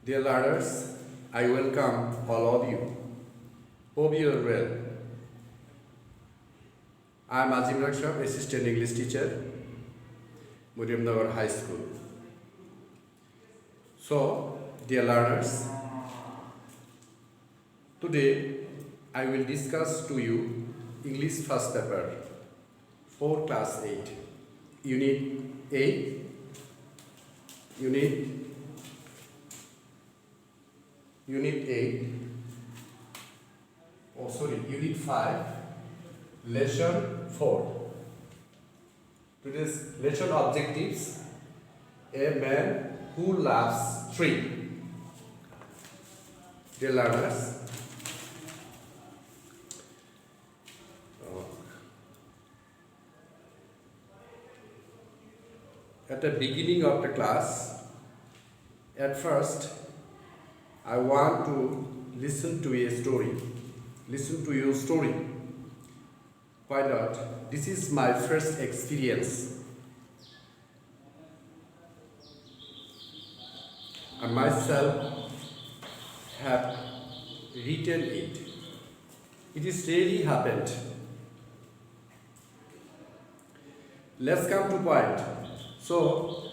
Dear learners, I welcome all of you. Hope you are well. I am Azim Rakshap, Assistant English Teacher, Muriamnagar High School. So, dear learners, today I will discuss to you English first paper for class 8, Unit 8, Unit 8, Unit 5, Lesson 4. Today's lesson objectives: a man who loves tree. Dear learners, at the beginning of the class, at first, I want to listen to a story. Listen to your story. Why not? This is my first experience. I myself have written it. It is really happened. Let's come to point. So,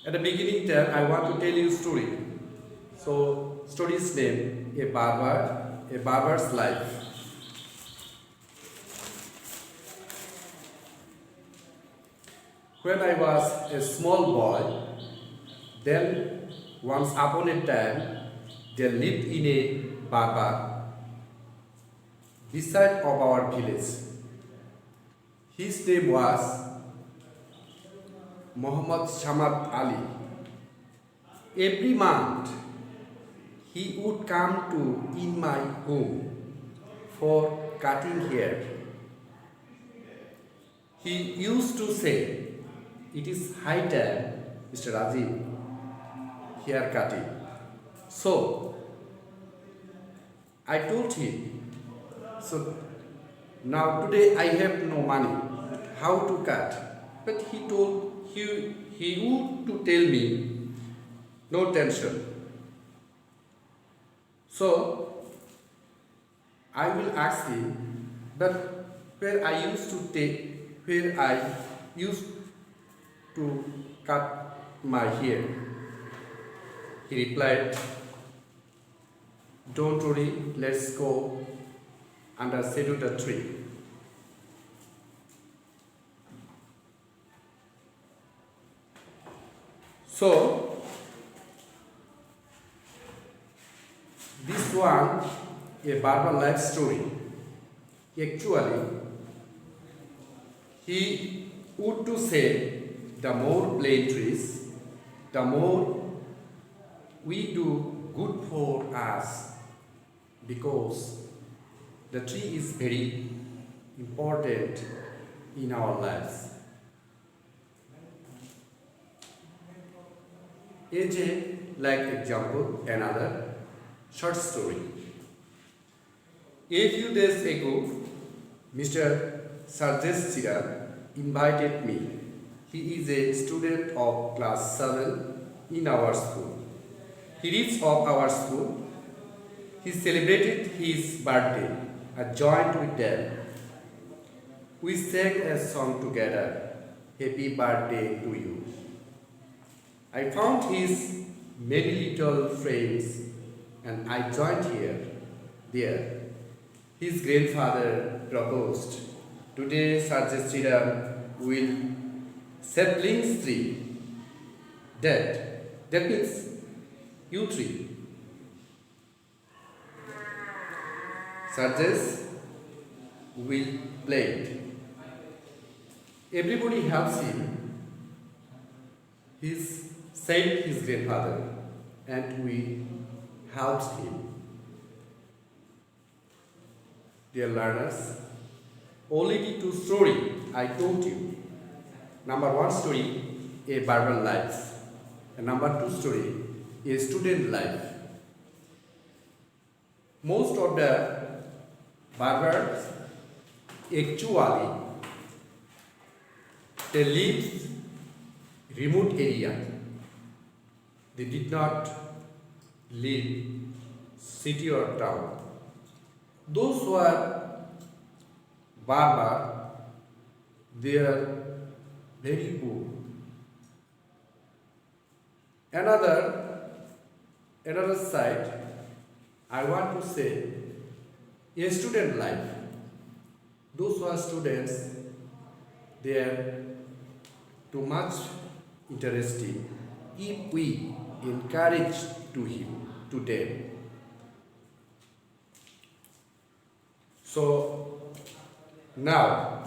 at the beginning time, I want to tell you story. So, story's name, a barber's life. When I was a small boy, then once upon a time, there lived in a barber beside of our village. His name was Muhammad Samad Ali. Every month, he would come to in my home for cutting hair. He used to say, "It is high time, Mr. Rajiv, hair cutting." So, I told him, so now today I have no money, how to cut? But he would to tell me, no tension. So, I will ask him, but where I used to cut my hair? He replied, "Don't worry, let's go under shade of the tree." So, this one, a barber life story. Actually, he would to say, the more plane trees, the more we do good for us, because the tree is very important in our lives. Like example, another short story. A few days ago, Mr. Sarjesh Chira invited me. He is a student of class 7 in our school. He reads of our school. He celebrated his birthday. I joined with them. We sang a song together, "Happy Birthday to You." I found his many little friends and I joined there. His grandfather proposed, "Today Sarjesh Chira will saplings tree." That means you tree. Sarjesh will play it. Everybody helps him. Said his grandfather, and we helped him. Dear learners, already two stories I told you. Number one story, a barber life. And number two story, a student life. Most of the barbers actually they live remote area. They did not live city or town. Those who are barbar, they are very poor. Another side, I want to say, a student life. Those who are students, they are too much interesting if we encourage to them. So now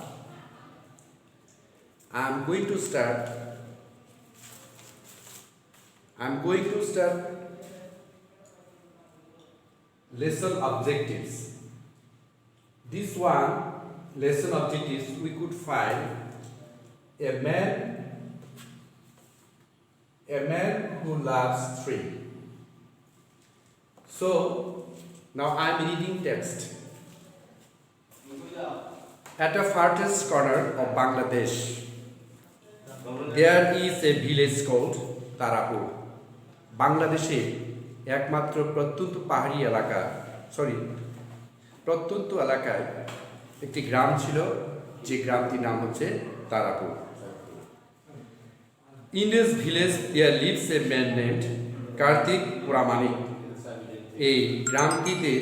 I'm going to start lesson objectives. This one lesson objectives we could find a man who loves tree. So now I am reading text. At the farthest corner of Bangladesh, there is a village called Tarapur. বাংলাদেশে একমাত্র প্রত্যন্ত এলাকায় একটি গ্রাম ছিল, যে গ্রামটির নাম হচ্ছে Tarapur. In this village there lives a man named Kartik পুরামানিক। এই গ্রামটিতে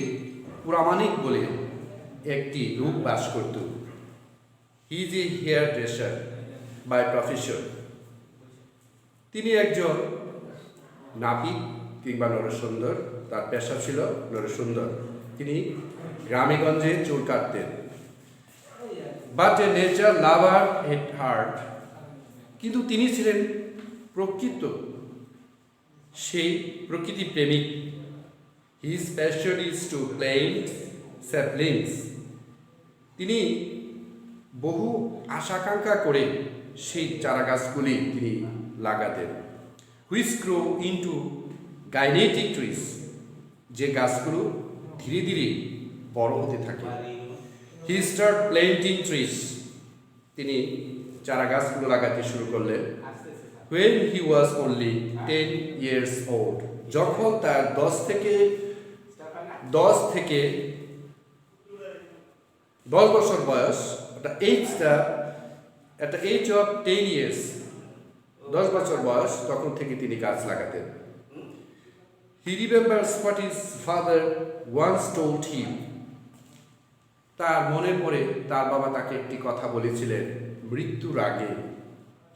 পুরামানিক বলে একটি লোক বাস করত। He is a hairdresser by profession. তিনি একজন নাপিত কিংবা নরসুন্দর, তার পেশা ছিল নরসুন্দর। তিনি গ্রামেগঞ্জে চুল কাটতেন। But a nature lover at heart. কিন্তু তিনি ছিলেন সেই প্রকৃতি প্রেমিক। His passion is to plant saplings. তিনি বহু আশাকাঙ্ক্ষা করে সেই চারা গাছগুলি তিনি লাগাতেন। Which grow into gigantic trees. যে গাছগুলো ধীরে ধীরে বড় হতে থাকে। He started planting trees. তিনি চারা গাছগুলো লাগাতে শুরু করলেন। When he was only 10 years old. যখন তার 10 বছর বয়স, at the age of 10 years, 10 বছর বয়স, তখন থেকে তিনি গাছ লাগাতেন। He remembers what his father once told him. তার মনে পড়ে তার বাবা তাকে একটি কথা বলেছিলেন মৃত্যুর আগে।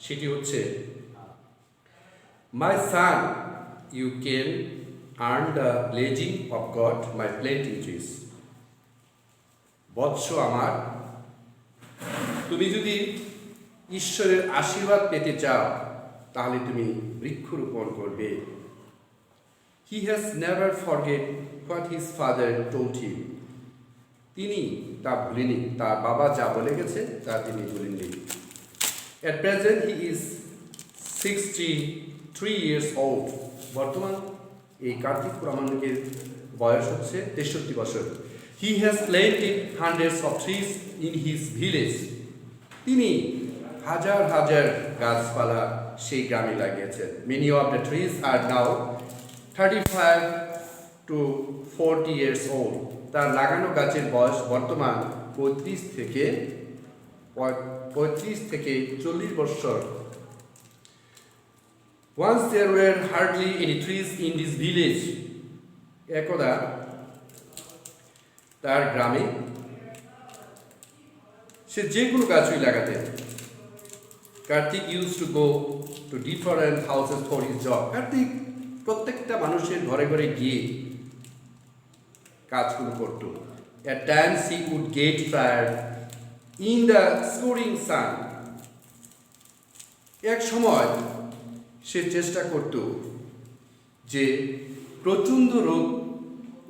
সেটি হচ্ছে, My son, you can earn the blessing of God by planting trees. বৎস আমার, তুমি যদি ঈশ্বরের আশীর্বাদ পেতে চাও তাহলে তুমি বৃক্ষরোপণ করবে। He has never forget what his father told him. তিনি তা ভুলেনি, তার বাবা যা বলে গেছে তা তিনি ভুলেননি। At present he is 63 years old. বর্তমান এই কার্তিক পুরামানিকের বয়স হচ্ছে 63 বছর। He has planted hundreds of trees in his village. তিনি হাজার হাজার গাছপালা সেই গ্রামে লাগিয়েছেন। Many of the trees are now 35 to 40 years old. তার লাগানো গাছের বয়স বর্তমান 35 থেকে 40 বছর। Once there were hardly any trees in this village. একদা তার গ্রামে সে যে কোনো গাছই লাগাতেন। Kartik used to go to different houses for his job. Kartik প্রত্যেকটা মানুষের ঘরে ঘরে গিয়ে কাজগুলো করত। At times he would get tired in the scorching sun. এক সময় সে চেষ্টা করত যে প্রচণ্ড রোদ,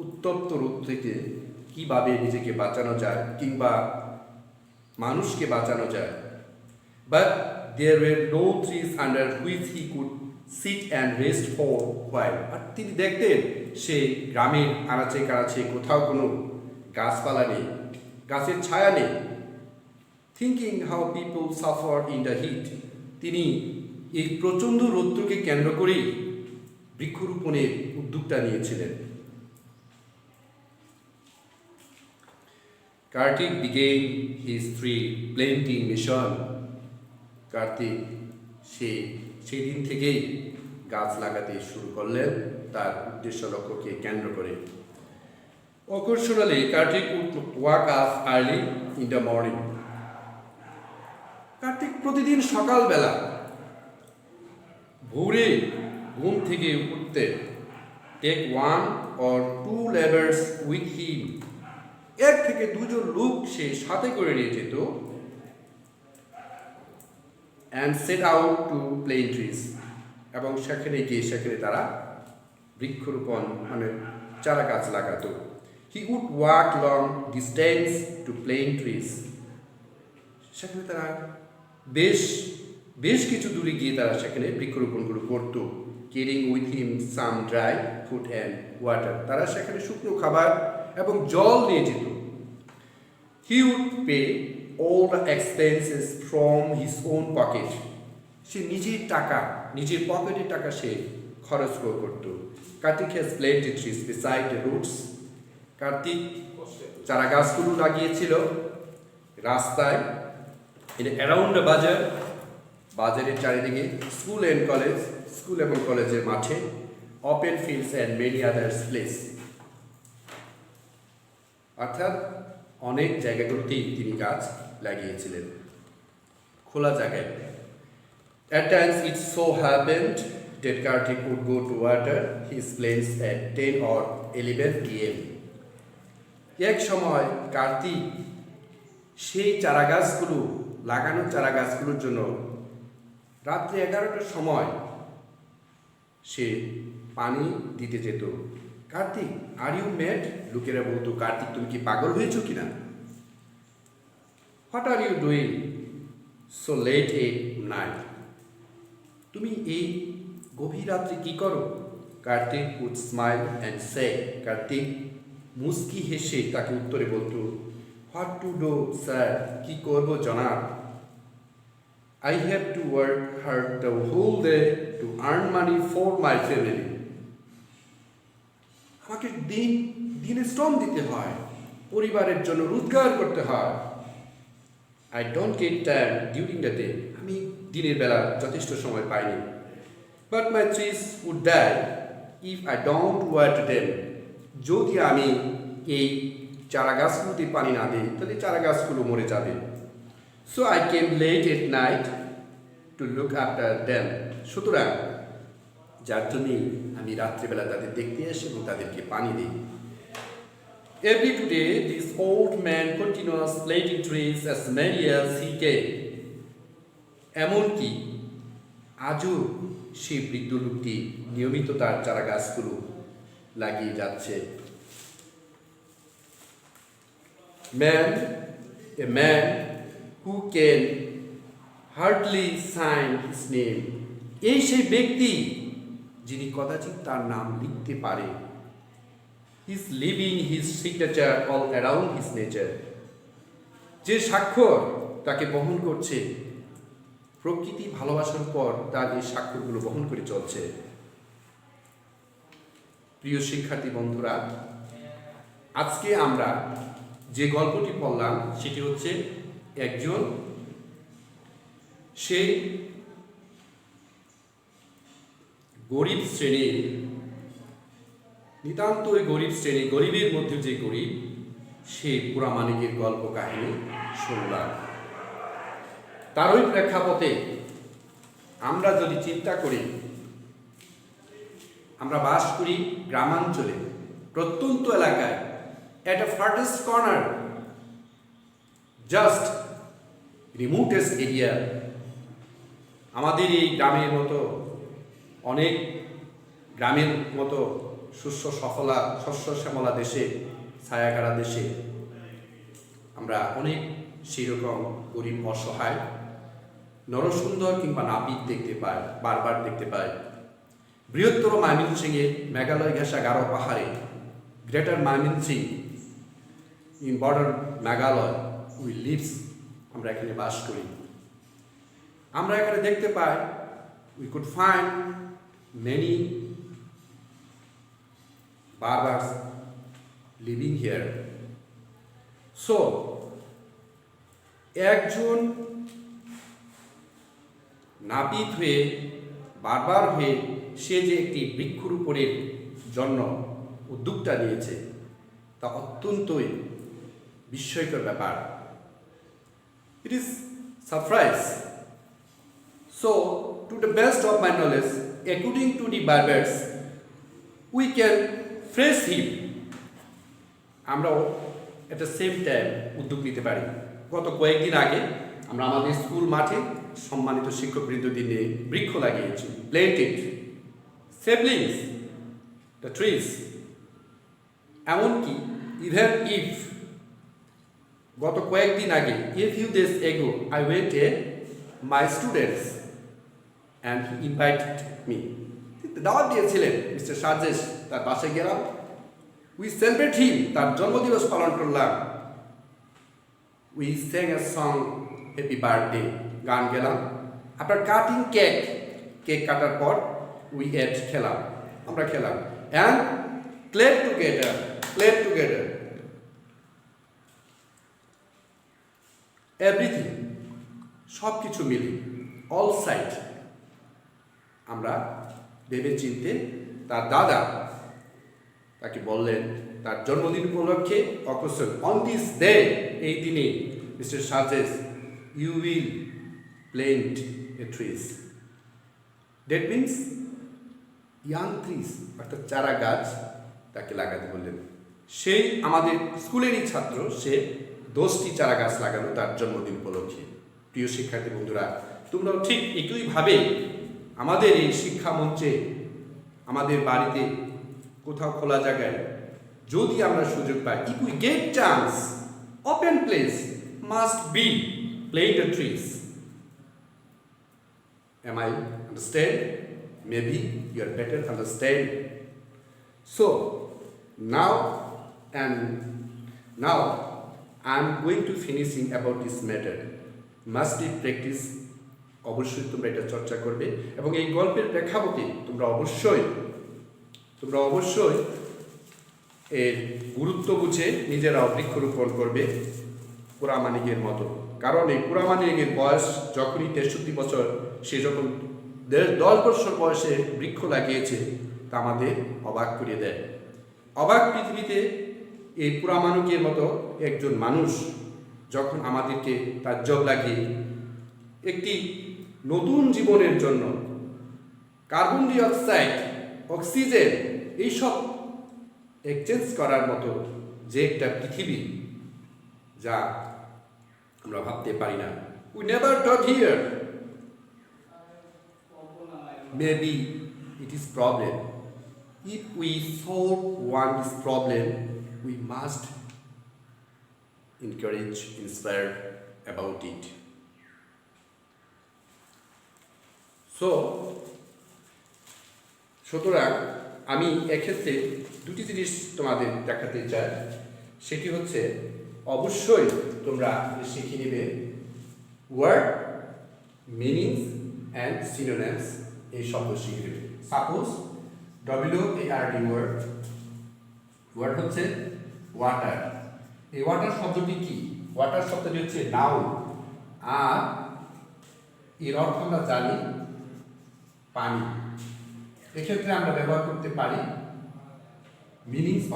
উত্তপ্ত রোদ থেকে কিভাবে নিজেকে বাঁচানো যায় কিংবা মানুষকে বাঁচানো যায়। But there were no trees under which he could sit and rest for a while. আর তিনি দেখতেন সেই গ্রামের আনাচে কানাচে কোথাও কোনো গাছপালা নেই, গাছের ছায়া নেই। Thinking how people suffer in the heat. তিনি এই প্রচণ্ড রৌদ্রকে কেন্দ্র করেই বৃক্ষরোপণের উদ্যোগটা নিয়েছিলেন। Kartik began his tree planting mission. Kartik সেই দিন থেকেই গাছ লাগাতে শুরু করলেন তার উদ্দেশ্য লক্ষ্যকে কেন্দ্র করে। Occasionally, Kartik would wake up early in the morning. Kartik প্রতিদিন সকালবেলা ভোরে ঘুম থেকে উঠতে take 1 or 2 laborers with him. 1 থেকে 2 জন লোক সে সাথে করে নিয়ে যেত and set out to plant trees. এবং সেখানে তারা বৃক্ষরোপণ মানে চারা গাছ লাগাতো। He would walk long distance to plant trees. সেখানে তারা বেশ কিছু দূরে গিয়ে তারা সেখানে বৃক্ষরোপণগুলো করতো। Carrying with him some dry food and water. তারা সেখানে শুকনো খাবার এবং জল নিয়ে যেত। He would pay all the expenses from his own pocket. সে নিজের পকেটের টাকা সে খরচ করত। Kartik has planted trees beside the roads. Kartik চারা গাছগুলো লাগিয়েছিল রাস্তায়, অ্যারাউন্ড দ্য বাজারের চারিদিকে, স্কুল এবং কলেজের মাঠে, open fields and many others place. অর্থাৎ অনেক জায়গাগুলোতেই তিনি গাছ লাগিয়েছিলেন খোলা জায়গায়। At times it so happened that Kartik would go to water his plants at 10 or 11 p.m. এক সময় কার্তিক সেই লাগানো চারা গাছগুলোর জন্য রাত্রি 11টার সময় সে পানি দিতে যেত। Kartik, are you mad? লোকেরা বলতো, কার্তিক তুমি কি পাগল হয়েছো কিনা? What are you doing so late at night? তুমি এই গভীর রাত্রে কি করো? Kartik would smile and say, Kartik মুস্কি হেসে তাকে উত্তরে বলতো, হোয়াট টু ডু স্যার? কি করব জনাব? I have to work hard the whole day to earn money for my family. আমাকে দিনে শ্রম দিতে হয়, পরিবারের জন্য রোজগার করতে হয়। I don't get time during the day. আমি দিনের বেলা যথেষ্ট সময় পাইনি। But my trees would die if I don't water them. যদি আমি এই চারা গাছগুলোতে পানি না দিই তাহলে চারা গাছগুলো মরে যাবে। So I came late at night to look after them. সুতরাং যার জন্যই আমি রাত্রিবেলা তাদের দেখতে আসি এবং তাদেরকে পানি দিই। Every day this old man continues planting trees as many as he can. এমনকি আজও সেই বৃদ্ধ লোকটি নিয়মিত তার চারা গাছগুলো লাগিয়ে যাচ্ছে। A man who can hardly sign his name. এই সেই ব্যক্তি যিনি কদাচিৎ তার নাম লিখতে পারে। He is leaving his signature all around his nature. যে স্বাক্ষর তাকে বহন করছে, প্রকৃতি ভালোবাসার পর তার এই স্বাক্ষরগুলো বহন করে চলছে। প্রিয় শিক্ষার্থী বন্ধুরা, আজকে আমরা যে গল্পটি পড়লাম সেটি হচ্ছে একজন সেই গরিব শ্রেণীর, নিতান্তই গরিব শ্রেণী, গরিবের মধ্যে যে গরিব, সেই পুরামানিকের গল্প কাহিনী শুনলাম। তারই প্রেক্ষাপটে আমরা যদি চিন্তা করি, আমরা বাস করি গ্রামাঞ্চলে, প্রত্যন্ত এলাকায়, at a farthest corner, just remotest area. আমাদের এই গ্রামের মতো অনেক গ্রামের মতো শস্য শ্যামলা দেশে, ছায়াকারা দেশে আমরা অনেক সেই রকম গরিব, অসহায়, নরসুন্দর কিংবা নাপিত বারবার দেখতে পাই। বৃহত্তর ময়মনসিংহের মেঘালয় ঘেঁষা গারো পাহাড়ে, greater Mymensingh in border Meghalaya we lives, আমরা এখানে বাস করি। আমরা এখানে দেখতে পাই, we could find many barbers living here. So, একজন নাপিত হয়ে বারবার হয়ে সে যে একটি বৃক্ষরোপণের জন্য উদ্যোগটা নিয়েছে তা অত্যন্তই বিস্ময়কর ব্যাপার। It is surprise. So, to the best of my knowledge, according to the barbers, we can phrase him. আমরাও at the same time উদ্যোগ নিতে পারি। গত কয়েকদিন আগে আমরা আমাদের স্কুল মাঠে সম্মানিত শিক্ষকবৃন্দদের নিয়ে বৃক্ষ লাগিয়েছি, planted saplings, the trees. এমনকি even if গত কয়েকদিন আগে a few days ago I went to my students and he invited me. দাওয়াত দিয়েছিলেন মিস্টার সার্জেস, তার বাসায় গেলাম, we celebrate him, তার জন্মদিবস পালন করলাম, we sang a song happy birthday, গান গেলাম, আপনার কাটিং কেক কাটার পর we ate, খেলাম, আমরা খেলাম, and played together everything, সব কিছু মিলে all side আমরা ভেবে চিনতে তার দাদা তাকে বললেন তার জন্মদিন উপলক্ষে অকস্মাৎ অন দিস ডে, এই দিনে মিস্টার সার্জেস you will plant a trees, that means young trees, অর্থাৎ চারা গাছ তাকে লাগাতে বললেন। সেই আমাদের স্কুলেরই ছাত্র, সে 10টি চারা গাছ লাগানো তার জন্মদিন উপলক্ষে। প্রিয় শিক্ষার্থী বন্ধুরা, তোমরাও ঠিক একইভাবে আমাদের এই শিক্ষা মঞ্চে, আমাদের বাড়িতে, কোথাও খোলা জায়গায় যদি আমরা সুযোগ পাই, if we get chance, open place must be plant the trees. Am I understand? Maybe you are better understand. So now I am going to finishing about this matter. Must be practice. অবশ্যই তোমরা এটা চর্চা করবে এবং এই গল্পের প্রেক্ষাপটে তোমরা অবশ্যই এর গুরুত্ব বুঝে নিজেরাও বৃক্ষরোপণ করবে পুরামানিকের মতো। কারণ এই পুরামানিকের বয়স যখনই 63 বছর, সে যখন 10 বছর বয়সে বৃক্ষ লাগিয়েছে তা আমাদের অবাক করিয়ে দেয়। অবাক পৃথিবীতে এই পুরামানিকের মতো একজন মানুষ যখন আমাদেরকে তার জব লাগিয়ে একটি নতুন জীবনের জন্য কার্বন ডাই অক্সাইড, অক্সিজেন এইসব এক্সচেঞ্জ করার মতো যে একটা পৃথিবী, যা আমরা ভাবতে পারি না। We never thought here, maybe it is problem. If we solve one this problem, we must encourage, inspire about it. So, সুতরাং আমি এক্ষেত্রে দুটি জিনিস তোমাদের দেখাতে চাই। সেটি হচ্ছে অবশ্যই তোমরা শিখে নেবে ওয়ার্ড মিনিংস অ্যান্ড সিনোনিমস, এই শব্দ শিখে নেবে। সাপোজ WARD ওয়ার্ড হচ্ছে ওয়াটার। এই ওয়াটার শব্দটি কি? ওয়াটার শব্দটি হচ্ছে নাউন, আর এর অর্থ আমরা জানি পানি। এক্ষেত্রে আমরা ব্যবহার করতে পারি মিনিংস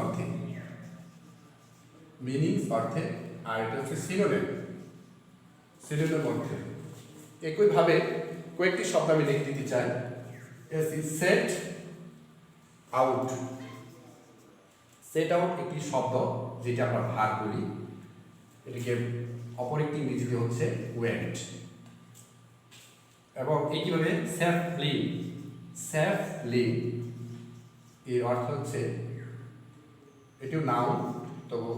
অর্থে, আর এটা হচ্ছে সিনোনিম অর্থে। একইভাবে কয়েকটি শব্দ আমি লিখে দিতে চাই। সেট আউট একটি শব্দ যেটা আমরা ভার বলি, এটিকে অপর একটি ইংরেজিতে হচ্ছে ওয়েন্ট। এবং একইভাবে সেফলি এর অর্থ হচ্ছে, এটিও নাউন, তবু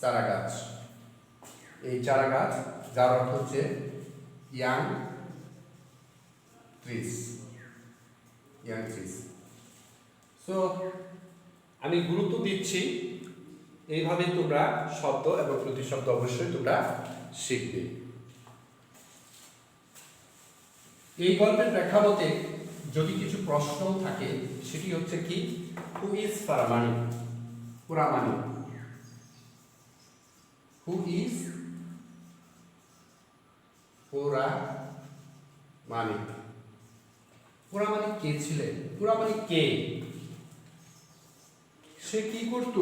চারা গাছ। এই চারা গাছ যার অর্থ হচ্ছে ইয়াং ট্রিজ। সো আমি গুরুত্ব দিচ্ছি, এইভাবে তোমরা শব্দ এবং প্রতিশব্দ অবশ্যই তোমরা শিখবে। এই গল্পের প্রেক্ষাপটে যদি কিছু প্রশ্ন থাকে সেটি হচ্ছে কি, হু ইজ ফারামানি, পুরামানি, হু ইজ পুরামানি, পুরামানি কে ছিলেন, পুরামানি কে, সে কি করত,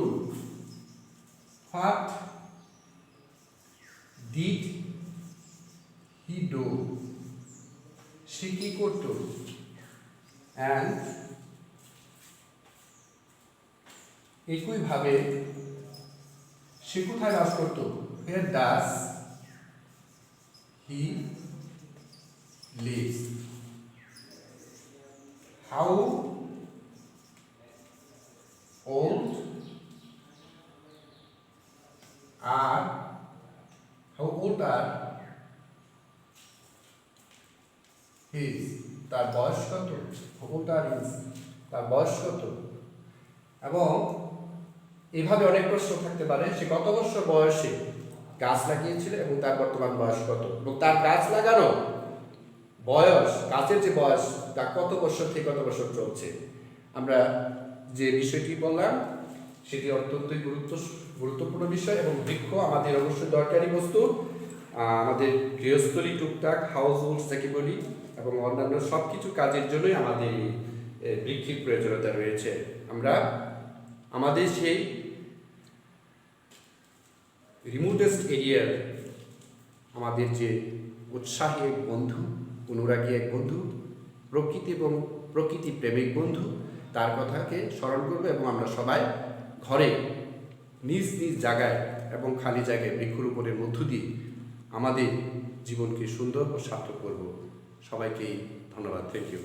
হোয়াট ডিড হি ডু, সে কি করত, অ্যান্ড একইভাবে সে কোথায় বাস করত, where does he lives, how old are his, তার বয়স কত, how old are his, তার বয়স কত। এবং এইভাবে অনেক প্রশ্ন থাকতে পারে, সে কত বছর বয়সে গাছ লাগিয়েছিল এবং তার বর্তমান বয়স কত, এবং তার গাছ লাগানো বয়স, গাছের যে বয়স তা কত বছর থেকে কত বছর চলছে। আমরা যে বিষয়টি বললাম সেটি অত্যন্তই গুরুত্বপূর্ণ বিষয়, এবং বৃক্ষ আমাদের অবশ্যই দরকারি বস্তু, আমাদের গৃহস্থলী টুকটাক হাউস হোল্ড যাকে বলি এবং অন্যান্য সব কিছু কাজের জন্যই আমাদের বৃক্ষের প্রয়োজনীয়তা রয়েছে। আমরা আমাদের সেই রিমোটেস্ট এরিয়ার আমাদের যে উৎসাহী এক বন্ধু, অনুরাগী এক বন্ধু, প্রকৃতি এবং প্রকৃতি প্রেমিক বন্ধু, তার কথাকে স্মরণ করবো এবং আমরা সবাই ঘরে নিজ নিজ জায়গায় এবং খালি জায়গায় বৃক্ষরোপণের মধ্য দিয়ে আমাদের জীবনকে সুন্দর ও সার্থক করব। সবাইকেই ধন্যবাদ। Thank you.